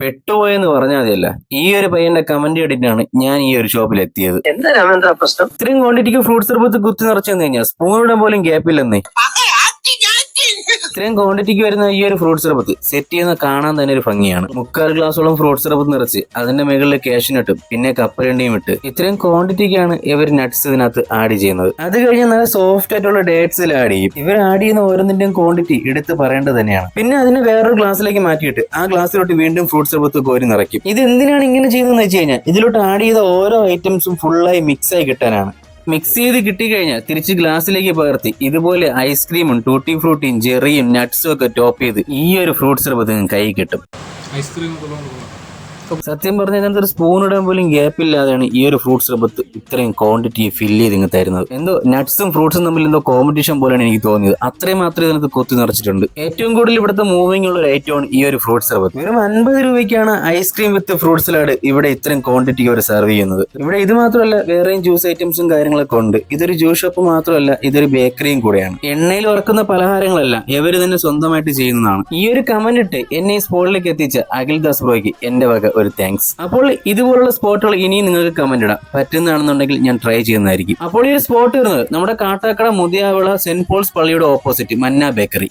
പെട്ടുപോയെന്ന് പറഞ്ഞാൽ മതിയല്ല. ഈ ഒരു പയ്യന്റെ കമന്റ് കണ്ടിട്ടാണ് ഞാൻ ഈ ഒരു ഷോപ്പിൽ എത്തിയത്. എന്താ രാമേന്ദ്ര പ്രശ്നം? ഇത്രയും ക്വാണ്ടിറ്റിക്ക് ഫ്രൂട്ട്സ് സർബത്ത് കുത്തി നിറച്ചെന്ന് കഴിഞ്ഞാൽ സ്പൂണിടാൻ പോലും ഗ്യാപ്പില്ലെന്നേ. ഇത്രയും ക്വാണ്ടിറ്റിക്ക് വരുന്ന ഈ ഒരു ഫ്രൂട്ട്സ് സർബത്ത് സെറ്റ് ചെയ്യുന്ന കാണാൻ തന്നെ ഒരു ഭംഗിയാണ്. 3/4 ഗ്ലാസോളം ഫ്രൂട്ട്സ് സർബത്ത് നിറച്ച് അതിന്റെ മുകളിൽ കാഷ്യൂനട്ടും പിന്നെ കപ്പലണ്ടിയും ഇട്ട് ഇത്രയും ക്വാണ്ടിറ്റിക്കാണ് ഇവർ നട്ട്സ് ഇതിനകത്ത് ആഡ് ചെയ്യുന്നത്. അത് കഴിഞ്ഞ് നല്ല സോഫ്റ്റ് ആയിട്ടുള്ള ഡേറ്റ്സിൽ ആഡ് ചെയ്യും. ഇവർ ആഡ് ചെയ്യുന്ന ഓരോന്നിന്റെയും ക്വാണ്ടിറ്റി എടുത്ത് പറയേണ്ടത് തന്നെയാണ്. പിന്നെ അതിനെ വേറൊരു ഗ്ലാസ്സിലേക്ക് മാറ്റിയിട്ട് ആ ഗ്ലാസ്സിലോട്ട് വീണ്ടും ഫ്രൂട്ട്സ് സർബത്ത് കോരി നിറയ്ക്കും. ഇത് എന്തിനാണ് ഇങ്ങനെ ചെയ്യുന്നതെന്ന് വെച്ച് കഴിഞ്ഞാൽ ഇതിലോട്ട് ആഡ് ചെയ്ത ഓരോ ഐറ്റംസും ഫുള്ളായി മിക്സ് ആയി കിട്ടാനാണ്. മിക്സ് ചെയ്ത് കിട്ടിക്കഴിഞ്ഞാൽ തിരിച്ച് ഗ്ലാസ്സിലേക്ക് പകർത്തി ഇതുപോലെ ഐസ്ക്രീമും ടൂട്ടി ഫ്രൂട്ടിയും ജെറിയും നട്ട്സും ഒക്കെ ടോപ്പ് ചെയ്ത് ഈ ഒരു ഫ്രൂട്ട്സ് സർബത്ത് കൈ കിട്ടും. സത്യം പറഞ്ഞാൽ ഇതിനകത്ത് ഒരു സ്പൂൺ ഇടാൻ പോലും ഗ്യാപ്പില്ലാതെയാണ് ഈ ഒരു ഫ്രൂട്ട്സ് സർബത്ത് ഇത്രയും ക്വാണ്ടിറ്റി ഫില്ല് ചെയ്ത് ഇങ്ങ് തരുന്നത്. എന്തോ നട്ട്സും ഫ്രൂട്ട്സും തമ്മിൽ എന്തോ കോമ്പറ്റീഷൻ പോലെയാണ് എനിക്ക് തോന്നിയത്. അത്രയും മാത്രമേ ഇതിനകത്ത് കൊത്തി നിറച്ചിട്ടുണ്ട്. ഏറ്റവും കൂടുതൽ ഇവിടുത്തെ മൂവിംഗ് ഉള്ള ഒരു ഐറ്റമാണ് ഈ ഒരു ഫ്രൂട്ട്സ് സർബത്ത്. വെറും 50 രൂപയ്ക്കാണ് ഐസ്ക്രീം വിത്ത് ഫ്രൂട്ട് സലാഡ് ഇവിടെ ഇത്രയും ക്വാണ്ടിറ്റി അവർ സെർവ് ചെയ്യുന്നത്. ഇവിടെ ഇത് മാത്രമല്ല വേറെയും ജ്യൂസ് ഐറ്റംസും കാര്യങ്ങളൊക്കെ ഉണ്ട്. ഇതൊരു ജ്യൂസ് ഷോപ്പ് മാത്രമല്ല, ഇതൊരു ബേക്കറിയും കൂടെയാണ്. എണ്ണയിൽ വറക്കുന്ന പലഹാരങ്ങളല്ല ഇവർ തന്നെ സ്വന്തമായിട്ട് ചെയ്യുന്നതാണ്. ഈ ഒരു കമന്റ് ഇട്ട് എന്നെ ഈ സ്പോട്ടിലേക്ക് എത്തിച്ച അഖിൽ ദാസ് ബ്രോയ്ക്ക് എന്റെ വക ഒരു താങ്ക്സ്. അപ്പോൾ ഇതുപോലുള്ള സ്പോട്ടുകൾ ഇനിയും നിങ്ങൾക്ക് കമന്റ് ഇടാം. പറ്റുന്നതാണെന്നുണ്ടെങ്കിൽ ഞാൻ ട്രൈ ചെയ്യുന്നതായിരിക്കും. അപ്പോൾ ഈ സ്പോട്ട് വരുന്നത് നമ്മുടെ കാട്ടാക്കട മുതിയാവിള സെന്റ് പോൾസ് പള്ളിയുടെ ഓപ്പോസിറ്റ് മന്ന ബേക്കറി.